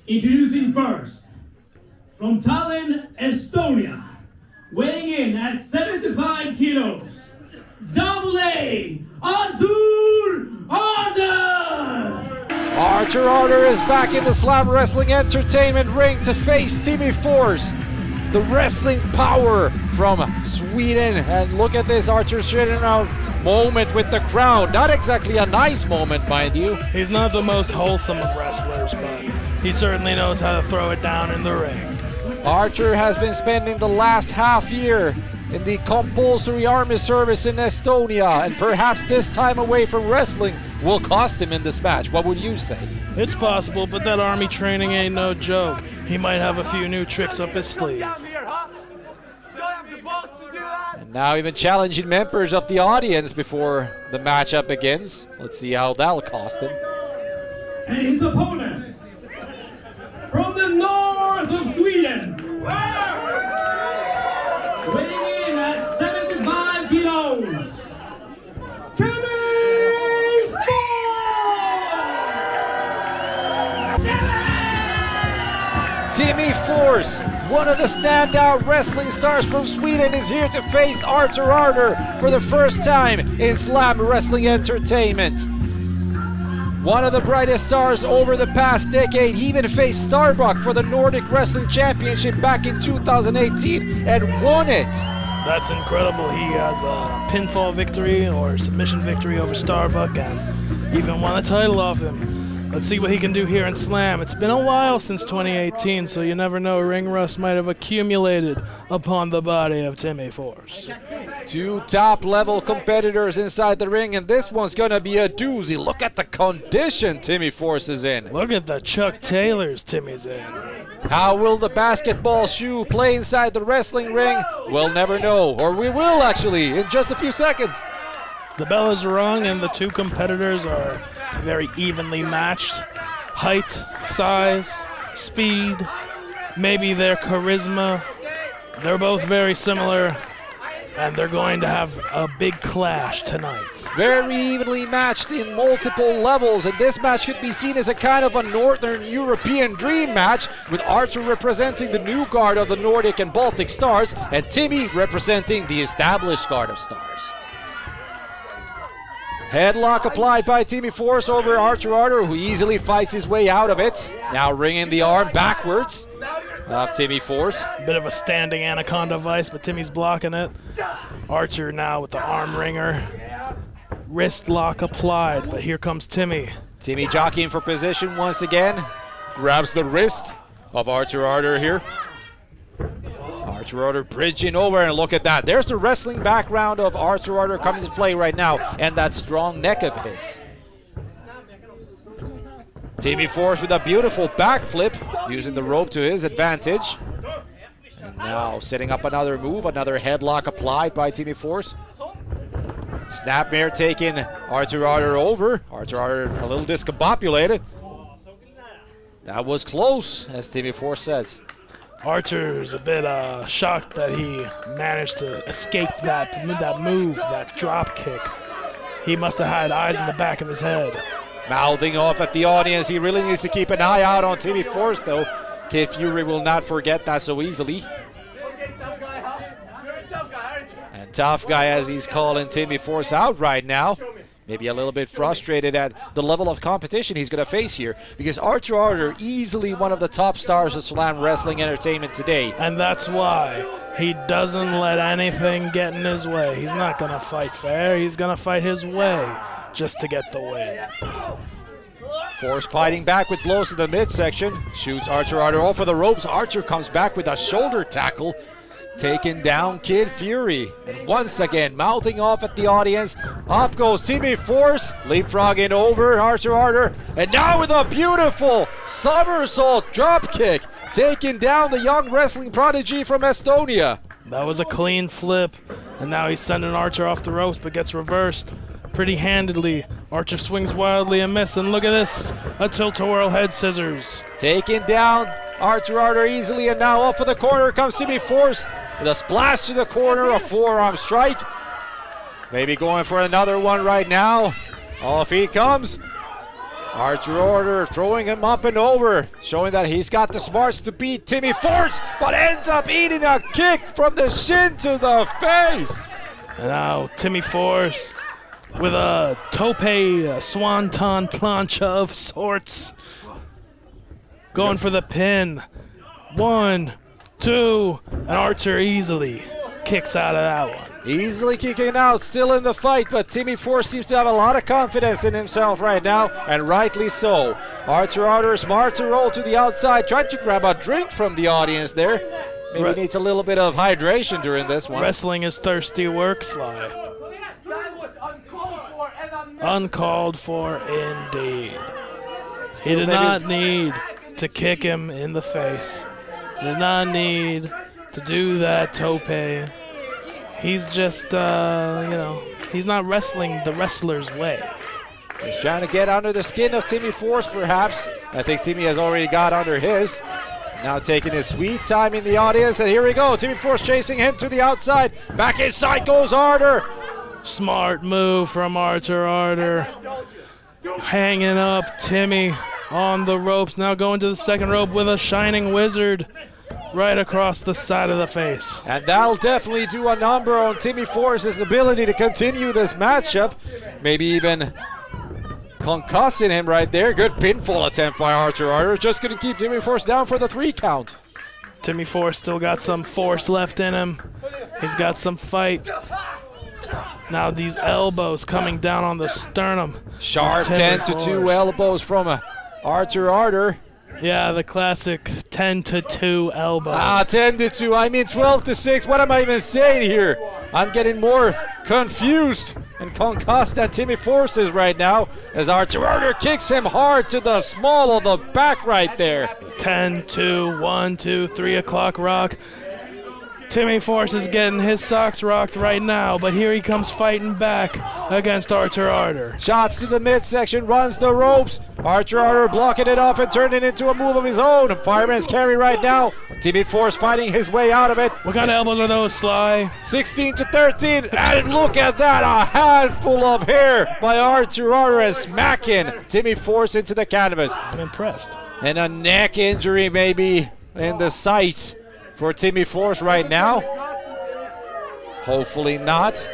Introducing first, from Tallinn, Estonia, weighing in at 75 kilos, AA, Artur Arder! Artur Arder is back in the Slam Wrestling Entertainment ring to face Timmy Force, the wrestling power from Sweden. And look at this, Artur sharing out moment with the crowd. Not exactly a nice moment, mind you. He's not the most wholesome of wrestlers, but he certainly knows how to throw it down in the ring. Artur has been spending the last half year in the compulsory army service in Estonia, and perhaps this time away from wrestling will cost him in this match. What would you say? It's possible, but that army training ain't no joke. He might have a few new tricks up his sleeve. And now even challenging members of the audience before the matchup begins. Let's see how that'll cost him. And his opponent, from the north of Sweden, weighing in at 75 kilos, Timmy Force, one of the standout wrestling stars from Sweden, is here to face Artur Arder for the first time in Slam Wrestling Entertainment. One of the brightest stars over the past decade. He even faced Starbuck for the Nordic Wrestling Championship back in 2018 and won it. That's incredible. He has a pinfall victory or submission victory over Starbuck and even won a title off him. Let's see what he can do here in Slam. It's been a while since 2018, so you never know. Ring rust might have accumulated upon the body of Timmy Force. Two top-level competitors inside the ring, and this one's gonna be a doozy. Look at the condition Timmy Force is in. Look at the Chuck Taylors Timmy's in. How will the basketball shoe play inside the wrestling ring? We'll never know, or we will actually in just a few seconds. The bell is rung, and the two competitors are very evenly matched. Height, size, speed, maybe their charisma. They're both very similar, and they're going to have a big clash tonight. Very evenly matched in multiple levels, and this match could be seen as a kind of a Northern European dream match, with Artur representing the new guard of the Nordic and Baltic stars, and Timmy representing the established guard of stars. Headlock applied by Timmy Force over Artur Arder, who easily fights his way out of it. Now ringing the arm backwards of Timmy Force. Bit of a standing anaconda vice, but Timmy's blocking it. Artur now with the arm ringer. Wrist lock applied, but here comes Timmy. Timmy jockeying for position once again. Grabs the wrist of Artur Arder here. Artur Arder bridging over, and look at that. There's the wrestling background of Artur Arder coming to play right now, and that strong neck of his. Timmy Force with a beautiful backflip, using the rope to his advantage. And now setting up another move, another headlock applied by Timmy Force. Snapmare taking Artur Arder over. Artur Arder a little discombobulated. That was close, as Timmy Force says. Artur's a bit shocked that he managed to escape that move, that drop kick. He must have had eyes in the back of his head. Mouthing off at the audience. He really needs to keep an eye out on Timmy Force, though. Kid Fury will not forget that so easily. And tough guy, as he's calling Timmy Force out right now. Maybe a little bit frustrated at the level of competition he's going to face here, because Artur Arder, easily one of the top stars of Slam Wrestling Entertainment today. And that's why he doesn't let anything get in his way. He's not going to fight fair. He's going to fight his way just to get the win. Force fighting back with blows to the midsection. Shoots Artur Arder over the ropes. Artur comes back with a shoulder tackle, taking down Kid Fury. And once again, mouthing off at the audience. Up goes Timmy Force, leapfrogging over Artur Arder. And now with a beautiful somersault drop kick, taking down the young wrestling prodigy from Estonia. That was a clean flip. And now he's sending Artur off the ropes, but gets reversed pretty handedly. Artur swings wildly and misses. And look at this, a tilt-a-whirl head scissors. Taking down Artur Arder easily, and now off of the corner comes Timmy Force with a splash to the corner, a forearm strike. Maybe going for another one right now. Off he comes. Artur Arder throwing him up and over, showing that he's got the smarts to beat Timmy Force, but ends up eating a kick from the shin to the face. And now Timmy Force with a tope swanton plancha of sorts. Going for the pin. 1, 2, and Artur easily kicks out of that one. Easily kicking out, still in the fight, but Timmy Force seems to have a lot of confidence in himself right now, and rightly so. Artur Arder smart to roll to the outside, tried to grab a drink from the audience there. Maybe needs a little bit of hydration during this one. Wrestling is thirsty work, Sly. Uncalled for indeed. He did not need to kick him in the face. Did not need to do that tope. He's just, he's not wrestling the wrestler's way. He's trying to get under the skin of Timmy Force, perhaps. I think Timmy has already got under his. Now taking his sweet time in the audience, and here we go. Timmy Force chasing him to the outside. Back inside goes Arder. Smart move from Artur Arder. Hanging up Timmy on the ropes. Now going to the second rope with a shining wizard right across the side of the face. And that'll definitely do a number on Timmy Force's ability to continue this matchup. Maybe even concussing him right there. Good pinfall attempt by Artur Arder. Just going to keep Timmy Force down for the 3 count. Timmy Force still got some force left in him. He's got some fight. Now these elbows coming down on the sternum. Sharp 10-2 elbows from Artur Arder. Yeah, the classic 10-2 elbow. 10-2. I mean 12-6. What am I even saying here? I'm getting more confused and concussed than Timmy Force is right now, as Artur Arder kicks him hard to the small of the back right there. 10-2, 1, 2, 3 o'clock rock. Timmy Force is getting his socks rocked right now, but here he comes fighting back against Artur Arder. Shots to the midsection, runs the ropes. Artur Arder blocking it off and turning it into a move of his own. Fireman's carry right now. Timmy Force fighting his way out of it. What kind of elbows are those, Sly? 16-13, and look at that, a handful of hair by Artur Arder and smacking Timmy Force into the canvas. I'm impressed. And a neck injury maybe in the sight for Timmy Force right now. Hopefully not.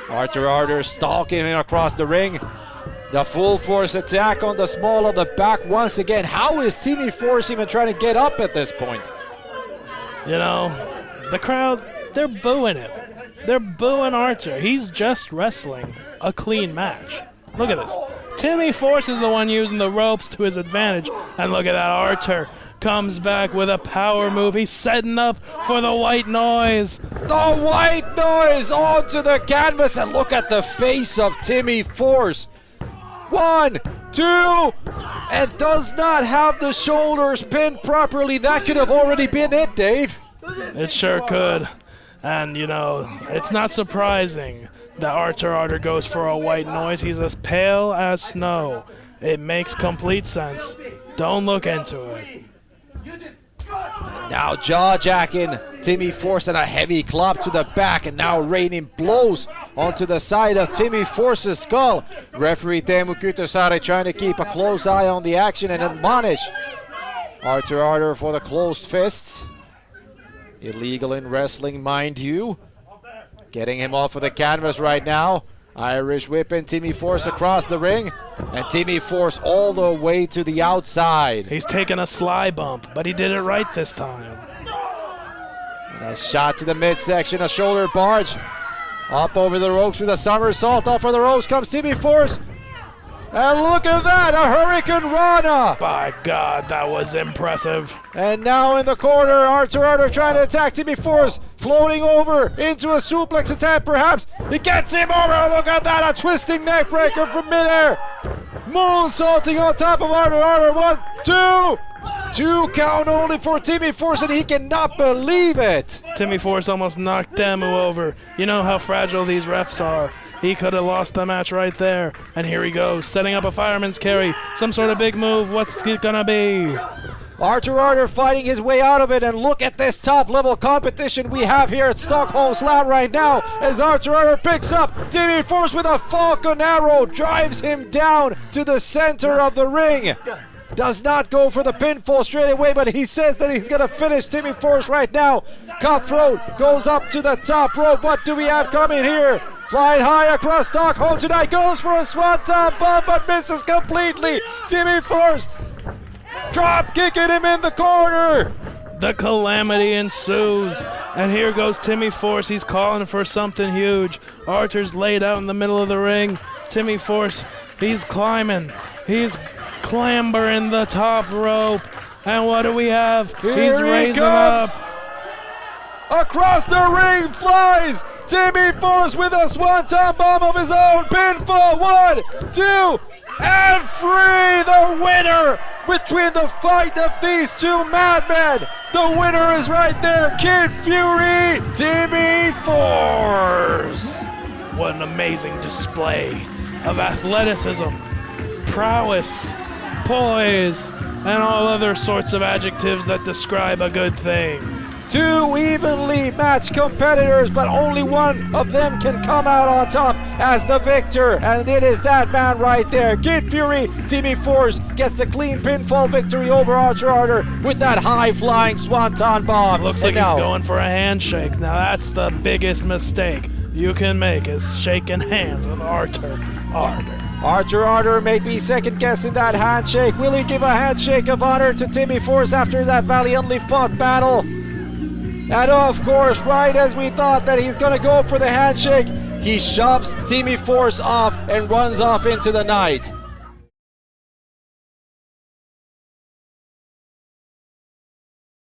Artur Arder stalking him across the ring. The full force attack on the small of the back once again. How is Timmy Force even trying to get up at this point? You know, the crowd, they're booing him. They're booing Artur. He's just wrestling a clean match. Look at this. Timmy Force is the one using the ropes to his advantage. And look at that, Artur comes back with a power move. He's setting up for the white noise. The white noise onto the canvas, and look at the face of Timmy Force. 1, 2, and does not have the shoulders pinned properly. That could have already been it, Dave. It sure could. And, you know, it's not surprising that Artur Arder goes for a white noise. He's as pale as snow. It makes complete sense. Don't look into it. Now jaw-jacking Timmy Force, and a heavy club to the back, and now raining blows onto the side of Timmy Force's skull. Referee Teemu Kytösaari trying to keep a close eye on the action and admonish Artur Arder for the closed fists. Illegal in wrestling, mind you. Getting him off of the canvas right now. Irish whipping Timmy Force across the ring, and Timmy Force all the way to the outside. He's taking a sly bump, but he did it right this time. And a shot to the midsection, a shoulder barge. Up over the ropes with a somersault. Off of the ropes comes Timmy Force. And look at that, a Hurricane Rana. By God, that was impressive. And now in the corner, Artur Arder trying to attack Timmy Force. Floating over into a suplex attempt, perhaps. He gets him over. Look at that, a twisting neck breaker from midair. Moonsaulting on top of Artur Arder. 1, 2. 2 count only for Timmy Force, and he cannot believe it. Timmy Force almost knocked Teemu over. You know how fragile these refs are. He could have lost the match right there. And here he goes, setting up a fireman's carry. Some sort of big move. What's it gonna be? Artur Arder fighting his way out of it, and look at this top-level competition we have here at Stockholm SLAM right now as Artur Arder picks up Timmy Force with a Falcon Arrow, drives him down to the center of the ring. Does not go for the pinfall straight away, but he says that he's going to finish Timmy Force right now. Cutthroat goes up to the top rope. What do we have coming here? Flying high across Stockholm tonight, goes for a swanton bomb, but misses completely. Timmy Force drop kicking him in the corner. The calamity ensues, and here goes Timmy Force. He's calling for something huge. Artur's laid out in the middle of the ring. Timmy Force, he's climbing. He's clambering the top rope. And what do we have? Here he's he raising comes. up. Across the ring flies Timmy Force with a swanton bomb of his own. Pinfall, 1, 2, and 3. The winner between the fight of these two madmen. The winner is right there, Kid Fury, Timmy Force. What an amazing display of athleticism, prowess, poise, and all other sorts of adjectives that describe a good thing. Two evenly matched competitors, but only one of them can come out on top as the victor, and it is that man right there. Kid Fury, Timmy Force, gets the clean pinfall victory over Artur Arder with that high-flying swanton bomb. Looks like he's going for a handshake. Now that's the biggest mistake you can make, is shaking hands with Artur Arder. Artur Arder may be second-guessing that handshake. Will he give a handshake of honor to Timmy Force after that valiantly fought battle? And of course, right as we thought that he's going to go for the handshake, he shoves Timmy Force off and runs off into the night.